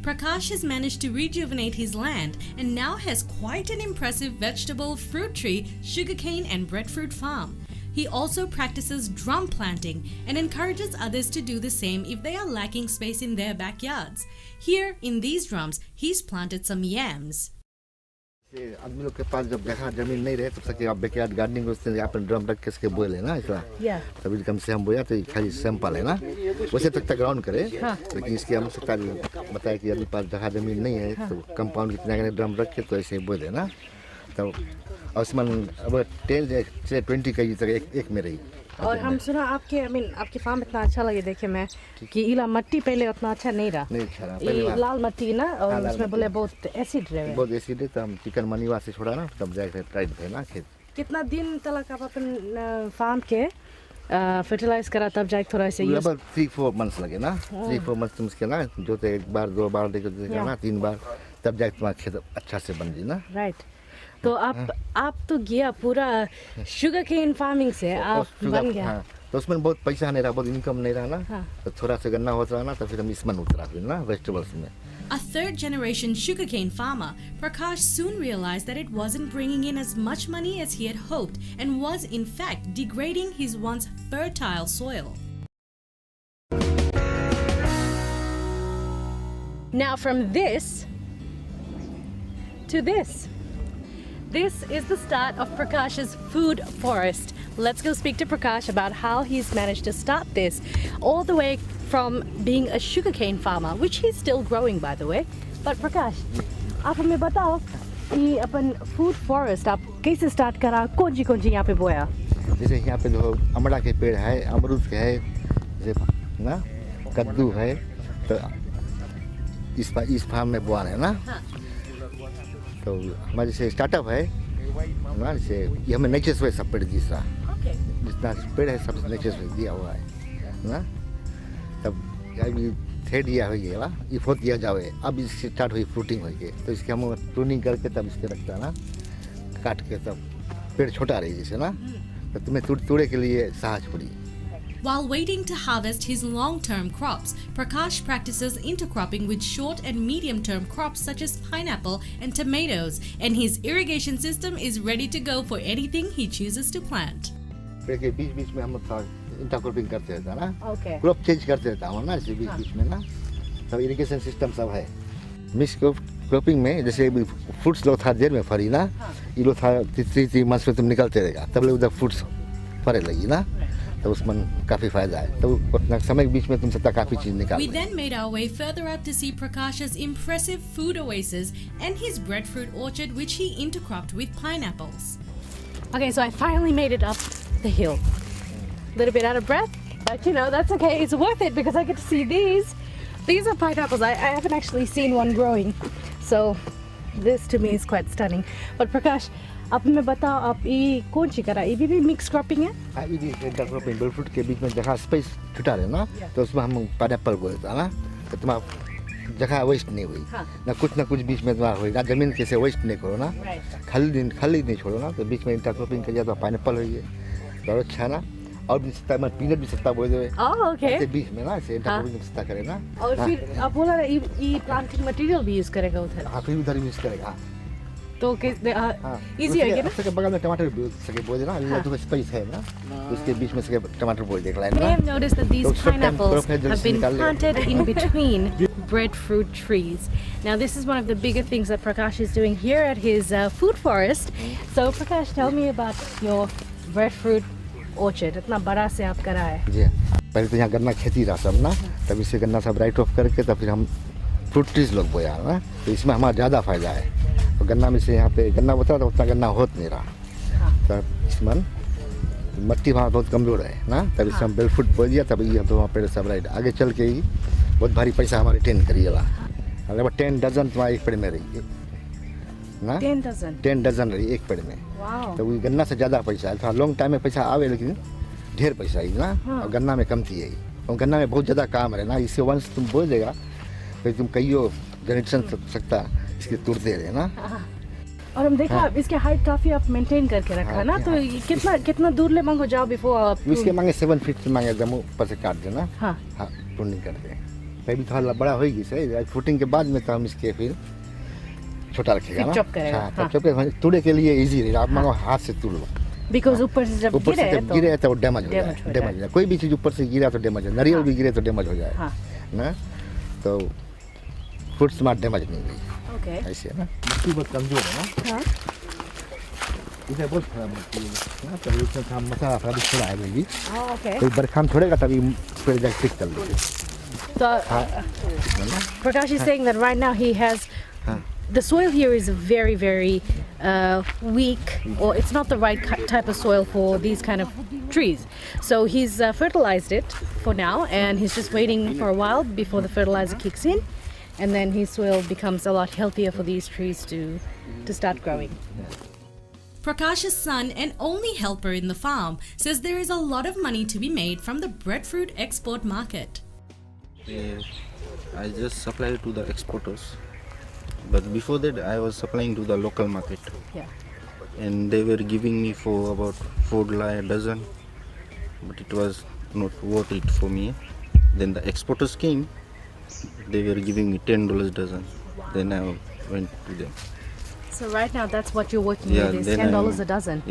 Prakash has managed to rejuvenate his land and now has quite an impressive vegetable, fruit tree, sugarcane and breadfruit farm. He also practices drum planting and encourages others to do the same if they are lacking space in their backyards. Here, in these drums, he's planted some yams. आदमी लोग के पास जब जगह जमीन नहीं रहे तब तक आप बैकयार्ड गार्डनिंग उससे अपन ड्रम रख के इसके बोए लेना ऐसा तभी कम से हम बोया तो खाली सैंपल है ना वैसे तक ग्राउंड करे लेकिन इसके हम सकता बताया कि यदि पास जगह जमीन नहीं है तो कंपाउंड कितना ड्रम रख के तो ऐसे बोए लेना तो उसमें अब 10 से 20 केजी तक एक में रही। और हम सुना आपके आपके फार्म इतना अच्छा लगे देखे मैं कि इला मिट्टी पहले उतना अच्छा नहीं रहा ये लाल मिट्टी ना और उसमें बोले बहुत एसिड रहे बहुत एसिड है तो हम चिकन मनीवा से छोड़ा ना तब जाके ट्राई थे ना खेत कितना दिन तक आप अपन फार्म के फर्टिलाइज करा तब जाके थोड़ा से लगभग 3-4 मंथ्स लगे ना 3-4 मंथ्स तुम इसके ना जो तो एक बार 2 बार देखो ना 3 बार तब जाके तुम्हारा खेत अच्छा से बन जी ना राइट। तो आप तो गया पूरा शुगर केन फार्मिंग से आप बन गया तो उसमें बहुत पैसा नहीं रहा बहुत इनकम नहीं रहा ना तो थोड़ा सा गन्ना होता रहा ना तो फिर हम इसमें उतरा फिर ना वेजिटेबल्स में। A third-generation sugarcane farmer, Prakash soon realized that it wasn't bringing in as much money as he had hoped and was in fact degrading his once fertile soil. Now from this to this. This is the start of Prakash's food forest. Let's go speak to Prakash about how he's managed to start this all the way from being a sugarcane farmer, which he's still growing by the way. But Prakash, आप हमें बताओ कि अपन food forest आप कैसे start करा कौन सी यहाँ पे बोया? जैसे यहाँ पे जो अमड़ा के पेड़ है अमरूद के है जैसे ना कद्दू है तो इस फार्म में बोआ है ना तो हमारे जैसे स्टार्टअप है ना जैसे ये हमें नेचर से सब पेड़ दूसरा जितना पेड़ है सब नेचर से दिया हुआ है ना तब अभी 3rd ईयर हो गया ये 4th ईयर जाओ अब इससे स्टार्ट हुई फ्रूटिंग हो गई तो इसके हम प्रूनिंग करके तब इसके रखता ना काट के तब पेड़ छोटा रही जैसे ना तो तुम्हें तोड़े के लिए सहज पड़ी। While waiting to harvest his long-term crops, Prakash practices intercropping with short and medium-term crops such as pineapple and tomatoes, and his irrigation system is ready to go for anything he chooses to plant. पेड़ के बीच में हम intercropping करते रहता ना crop change करते रहता हूँ ना इसी बीच में ना तब इरिगेशन सिस्टम सब है। मिक्स क्रॉपिंग में जैसे फ्रूट्स लो था देर में फरी ना ये लो था 3 मंथ्स में तुम निकलते रहेगा तब लोग उधर फ्रूट्स फरे लगी ना तो उसमें काफी फायदा है तो उतना समय के बीच में तुम सकता काफी चीज निकाल। We then made our way further up to see Prakash's impressive food oasis and his breadfruit orchard, which he intercropped with pineapples. Okay, so I finally made it up the hill. A little bit out of breath, but you know that's okay. It's worth it because I get to see these. These are pineapples. I haven't actually seen one growing, so this to me is quite stunning. But Prakash, आप मैं बताओ आप ये कौन सी करा ये भी mix cropping है? हाँ ये भी इंटरक्रॉपिंग फ्रूट के बीच में जगह स्पेस छुटा रहे ना तो उसमें हम पाइनएप्पल बोलते हैं ना तो तुम्हारा जगह वेस्ट नहीं हुई ना कुछ बीच में तुम्हारा होगा जमीन कैसे वेस्ट नहीं करो ना खाली नहीं छोड़ो ना तो बीच में इंटरक्रॉपिंग कर तो पाइनएप्पल होगी तो अच्छा ना और भी सकता है पीनट भी सकता बोल दे ऐसे बीच में ना ऐसे इंटरक्रॉपिंग सकता करे ना और फिर आप बोला ये प्लांटिंग मटेरियल भी यूज करेगा उधर? हाँ फिर उधर यूज करेगा तो इजी है क्या? उसके बगल में टमाटर सके बोल देना ये तो स्पेस है ना उसके बीच में सके टमाटर बोल देख लेना। I have noticed that these pineapples have been planted in between breadfruit trees. Now this is one of the bigger things that Prakash is doing here at his food forest. So Prakash, tell me about your breadfruit orchard. इतना बड़ा से आप करा है? जी पहले तो यहाँ गन्ना खेती रहा सब ना तब इसे गन्ना सब राइट ऑफ करके तब फिर हम फ्रूट ट्रीज लोग बोया ना तो इसमें हमारा ज़्यादा फायदा है तो गन्ना में से यहाँ पे गन्ना होता तो उतना गन्ना होत नहीं रहा तब इसमें मिट्टी वहाँ बहुत कमजोर है ना तब इसमें हम बेलफुट बो दिया तब ये तो वहाँ पेड़ सब राइट आगे चल के ही बहुत भारी पैसा हमारे टेन करिएगा लगभग 10 डजन तुम्हारे एक पेड़ में रही ना 10 डजन रही एक पेड़ में तो वो गन्ना से ज़्यादा पैसा है थोड़ा लॉन्ग टाइम में पैसा आवे लेकिन ढेर पैसा ही ना और गन्ना में कमती है और गन्ना में बहुत ज़्यादा काम है ना इससे वंश तुम बोल देगा फिर तुम कई जनरेशन सकता इसके तोड़ते रहे ना और हम देखा इसके हाइट काफी आप मेंटेन करके रखा ना तो कितना दूर ले मांगो जाओ बिफोर आप इसके मांगे 7 फीट मांगे जम्मू ऊपर से काट देना हाँ प्रूनिंग करते हैं अभी थोड़ा बड़ा होगी सही, फ्रूटिंग के बाद में तो हम इसके फिर छोटा रखेगा फिर ना। chop करेगा, हाँ, हाँ। तब चॉप तोड़े के लिए इजी रहेगा। आप मानो हाथ से तोड़ लो, बिकॉज ऊपर से जब ऊपर से गिरे जब गिरे तो वो डैमेज हो जाए, damage हो डैमेज हो जाए। जाए। कोई भी चीज़ ऊपर से गिरा तो डैमेज हो, नारियल भी गिरे तो डैमेज हो जाए हाँ। ना। तो फ्रूट्स में डैमेज नहीं होगी, ओके ऐसे है ना। मिट्टी बहुत कमजोर है ना, हाँ इसे बहुत खराब मिट्टी है ना, तभी उसमें हम मसाला थोड़ा भी छोड़ा है अभी। ओके कोई बरखा में छोड़ेगा तभी पेड़ जाके ठीक कर लेंगे। so Prakash is saying that right now he has the soil here is very weak, or it's not the right type of soil for these kind of trees. So he's fertilized it for now, and he's just waiting for a while before the fertilizer kicks in, and then his soil becomes a lot healthier for these trees to start growing. Prakash's son and only helper in the farm says there is a lot of money to be made from the breadfruit export market. I just supply to the exporters, but before that I was supplying to the local market, Yeah. and they were giving me for about $4 a dozen, but it was not worth it for me. Then the exporters came, they were giving me $10 a dozen. Then I went to them. So right now that's what you're working Yeah, with is then $10 I'm- a dozen.